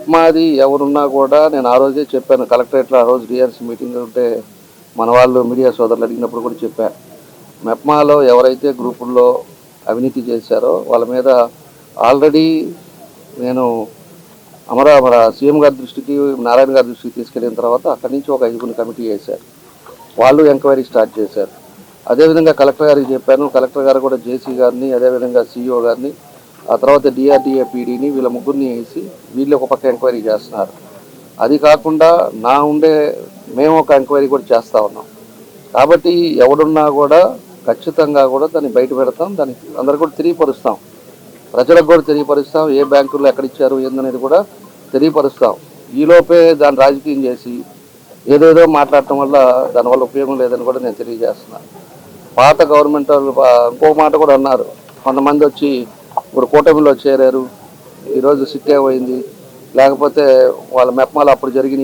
మెప్మాది ఎవరున్నా కూడా నేను ఆ రోజే చెప్పాను. కలెక్టరేట్లో ఆ రోజు డిఆర్సీ మీటింగ్ ఉంటే మన వాళ్ళు మీడియా సోదరులు అడిగినప్పుడు కూడా చెప్పాను. మెప్మాలో ఎవరైతే గ్రూపుల్లో అవినీతి చేశారో వాళ్ళ మీద ఆల్రెడీ నేను మన సీఎం గారి దృష్టికి, నారాయణ గారి దృష్టికి తీసుకెళ్ళిన తర్వాత అక్కడి నుంచి ఒక 5 కమిటీ వేశారు. వాళ్ళు ఎంక్వైరీ స్టార్ట్ చేశారు. అదేవిధంగా కలెక్టర్ గారికి చెప్పాను. కలెక్టర్ గారు కూడా జేసీ గారిని, అదేవిధంగా సిఇఓ గారిని, ఆ తర్వాత డిఆర్డీఏ పీడీని, వీళ్ళ ముగ్గురిని వేసి వీళ్ళు ఒక పక్క ఎంక్వైరీ చేస్తున్నారు. అది కాకుండా మేము ఒక ఎంక్వైరీ కూడా చేస్తూ ఉన్నాం. కాబట్టి ఎవడున్నా కూడా ఖచ్చితంగా కూడా దాన్ని బయట పెడతాం. దానికి అందరికీ కూడా తెలియపరుస్తాం. ప్రజలకు కూడా తెలియపరుస్తాం. ఏ బ్యాంకుల్లో ఎక్కడిచ్చారు ఏందనేది కూడా తెలియపరుస్తాం. ఈలోపే దాన్ని రాజకీయం చేసి ఏదేదో మాట్లాడటం వల్ల దానివల్ల ఉపయోగం లేదని కూడా నేను తెలియజేస్తున్నాను. పాత గవర్నమెంట్ ఇంకో మాట కూడా అన్నారు. కొంతమంది వచ్చి ఇప్పుడు కూటమిలో చేరారు, ఈరోజు సిట్టే పోయింది, లేకపోతే వాళ్ళ మెప్మాలు అప్పుడు జరిగిన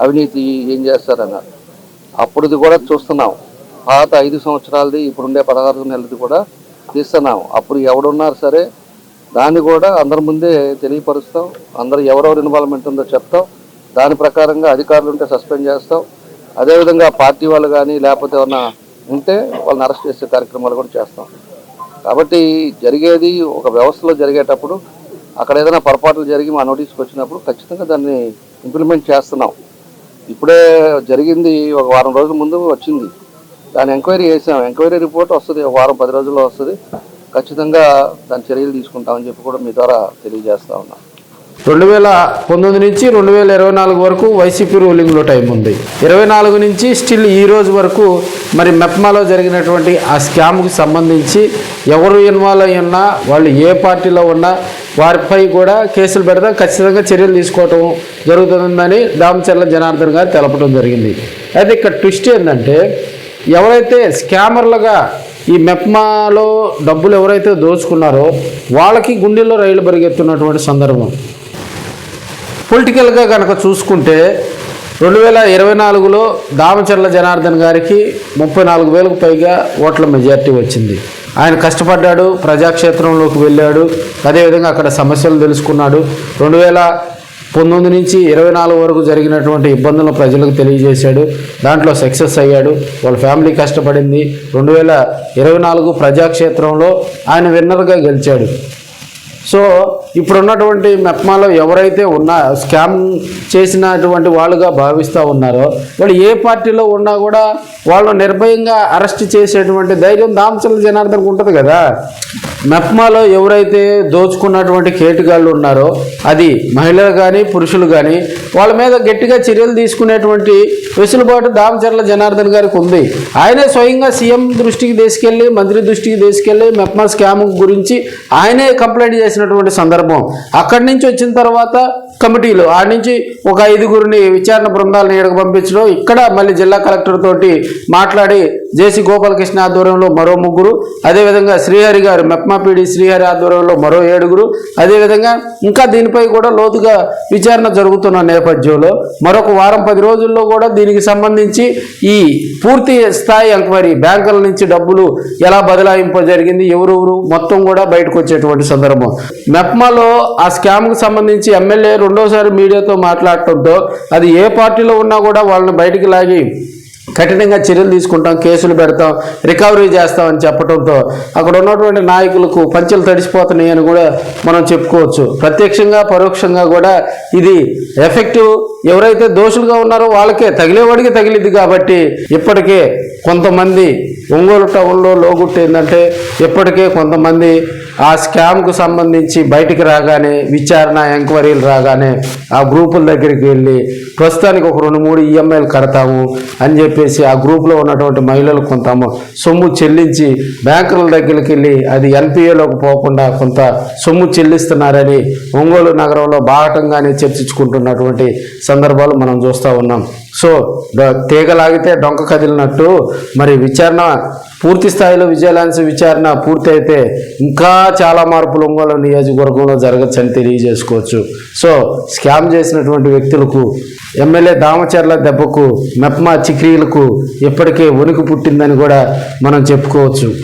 అవినీతి ఏం చేస్తారన్నారు. అప్పుడుది కూడా చూస్తున్నాం. పాత 5 సంవత్సరాలది, ఇప్పుడుండే 16 నెలలది కూడా తీస్తున్నాం. అప్పుడు ఎవడున్నారు సరే దాన్ని కూడా అందరి ముందే తెలియపరుస్తాం. అందరూ ఎవరెవరు ఇన్వాల్వ్మెంట్ ఉందో చెప్తాం. దాని ప్రకారంగా అధికారులు ఉంటే సస్పెండ్ చేస్తాం. అదేవిధంగా పార్టీ వాళ్ళు కానీ లేకపోతే ఏమన్నా ఉంటే వాళ్ళని అరెస్ట్ చేసే కార్యక్రమాలు కూడా చేస్తాం. కాబట్టి జరిగేది ఒక వ్యవస్థలో జరిగేటప్పుడు అక్కడ ఏదైనా పొరపాట్లు జరిగి మా నోటీస్కి వచ్చినప్పుడు ఖచ్చితంగా దాన్ని ఇంప్లిమెంట్ చేస్తున్నాం. ఇప్పుడే జరిగింది, ఒక వారం రోజుల ముందు వచ్చింది. దాన్ని ఎంక్వైరీ చేసాం. ఎంక్వైరీ రిపోర్ట్ వస్తుంది, ఒక వారం 10 రోజుల్లో వస్తుంది. ఖచ్చితంగా దాని చర్యలు తీసుకుంటామని చెప్పి కూడా మీ ద్వారా తెలియజేస్తా ఉన్నాం. 2019 నుంచి 2024 వరకు వైసీపీ రూలింగ్లో టైం ఉంది. 24 నుంచి స్టిల్ ఈ రోజు వరకు మరి మెప్మాలో జరిగినటువంటి ఆ స్కామ్కి సంబంధించి ఎవరు ఇన్వాల్వ్ అయి ఉన్నా, వాళ్ళు ఏ పార్టీలో ఉన్నా వారిపై కూడా కేసులు పెడతాం, ఖచ్చితంగా చర్యలు తీసుకోవటం జరుగుతుందని దామచర్ల జనార్దన్ గారు తెలపడం జరిగింది. అయితే ఇక్కడ ట్విస్ట్ ఏంటంటే, ఎవరైతే స్కామర్లుగా ఈ మెప్మాలో డబ్బులు ఎవరైతే దోచుకున్నారో వాళ్ళకి గుండెల్లో రైలు పరిగెత్తున్నటువంటి సందర్భం. పొలిటికల్గా కనుక చూసుకుంటే 2024లో దామచర్ల జనార్దన్ గారికి 34,000కు పైగా ఓట్ల మెజార్టీ వచ్చింది. ఆయన కష్టపడ్డాడు, ప్రజాక్షేత్రంలోకి వెళ్ళాడు, అదేవిధంగా అక్కడ సమస్యలు తెలుసుకున్నాడు. 2019 నుంచి 24 వరకు జరిగినటువంటి ఇబ్బందులను ప్రజలకు తెలియజేశాడు. దాంట్లో సక్సెస్ అయ్యాడు. వాళ్ళ ఫ్యామిలీ కష్టపడింది. 2024 ప్రజాక్షేత్రంలో ఆయన విన్నర్గా గెలిచాడు. సో ఇప్పుడున్నటువంటి మెప్మాలో ఎవరైతే స్కామ్ చేసినటువంటి వాళ్ళుగా భావిస్తూ ఉన్నారో వాళ్ళు ఏ పార్టీలో ఉన్నా కూడా వాళ్ళు నిర్భయంగా అరెస్ట్ చేసేటువంటి ధైర్యం దామచర్ల జనార్దన్కి ఉంటుంది కదా. మెప్మాలో ఎవరైతే దోచుకున్నటువంటి కేటుగాళ్ళు ఉన్నారో అది మహిళలు కానీ పురుషులు కానీ వాళ్ళ మీద గట్టిగా చర్యలు తీసుకునేటువంటి వెసులుబాటు దామచర్ల జనార్దన్ గారికి ఉంది. ఆయనే స్వయంగా సీఎం దృష్టికి తీసుకెళ్ళి, మంత్రి దృష్టికి తీసుకెళ్ళి మెప్మా స్కామ్ గురించి ఆయనే కంప్లైంట్ చేసినటువంటి సందర్భం. అక్కడి నుంచి వచ్చిన తర్వాత కమిటీలు ఆడి నుంచి ఒక 5గురిని విచారణ బృందాలను ఈడకు పంపించడం, ఇక్కడ మళ్ళీ జిల్లా కలెక్టర్ తోటి మాట్లాడి జేసీ గోపాలకృష్ణ ఆధ్వర్యంలో మరో 3, అదేవిధంగా శ్రీహరి గారు మెప్మా పీడి శ్రీహరి ఆధ్వర్యంలో మరో 7, అదేవిధంగా ఇంకా దీనిపై కూడా లోతుగా విచారణ జరుగుతున్న నేపథ్యంలో మరొక వారం 10 రోజుల్లో కూడా దీనికి సంబంధించి ఈ పూర్తి స్థాయి ఎంక్వైరీ, బ్యాంకుల నుంచి డబ్బులు ఎలా బదలాయింపు జరిగింది, ఎవరెవరు మొత్తం కూడా బయటకు వచ్చేటువంటి సందర్భం. మెప్మాలో ఆ స్కామ్కు సంబంధించి ఎమ్మెల్యే రెండోసారి మీడియాతో మాట్లాడటంతో అది ఏ పార్టీలో ఉన్నా కూడా వాళ్ళని బయటికి లాగి కఠినంగా చర్యలు తీసుకుంటాం, కేసులు పెడతాం, రికవరీ చేస్తామని చెప్పడంతో అక్కడ ఉన్నటువంటి నాయకులకు పంచెలు తడిసిపోతున్నాయి అని కూడా మనం చెప్పుకోవచ్చు. ప్రత్యక్షంగా పరోక్షంగా కూడా ఇది ఎఫెక్టివ్ ఎవరైతే దోషులుగా ఉన్నారో వాళ్ళకే తగిలేవాడికి తగిలిద్ది. కాబట్టి ఇప్పటికే కొంతమంది ఒంగోలు టౌన్లో లోగుట్టు ఏంటంటే ఇప్పటికే కొంతమంది ఆ స్కామ్కు సంబంధించి బయటికి రాగానే విచారణ ఎంక్వైరీలు రాగానే ఆ గ్రూపుల దగ్గరికి వెళ్ళి ప్రస్తుతానికి ఒక 2-3 ఈఎంఐలు కడతాము అని చెప్పేసి ఆ గ్రూప్లో ఉన్నటువంటి మహిళలు కొంత సొమ్ము చెల్లించి బ్యాంకుల దగ్గరికి వెళ్ళి అది ఎన్పిఏలోకి పోకుండా కొంత సొమ్ము చెల్లిస్తున్నారని ఒంగోలు నగరంలో బాహటంగానే చర్చించుకుంటున్నటువంటి సందర్భాలు మనం చూస్తూ ఉన్నాం. సో తీగలాగితే డొంక కదిలినట్టు మరి విచారణ పూర్తి స్థాయిలో విజిలెన్స్ విచారణ పూర్తి అయితే ఇంకా చాలా మార్పులు ఒంగోలు నియోజకవర్గంలో జరగచ్చని తెలియజేసుకోవచ్చు. సో స్కామ్ చేసినటువంటి వ్యక్తులకు, ఎమ్మెల్యే దామచర్ల దెబ్బకు, మెప్మా చిక్రీలకు ఇప్పటికే వణుకు పుట్టిందని కూడా మనం చెప్పుకోవచ్చు.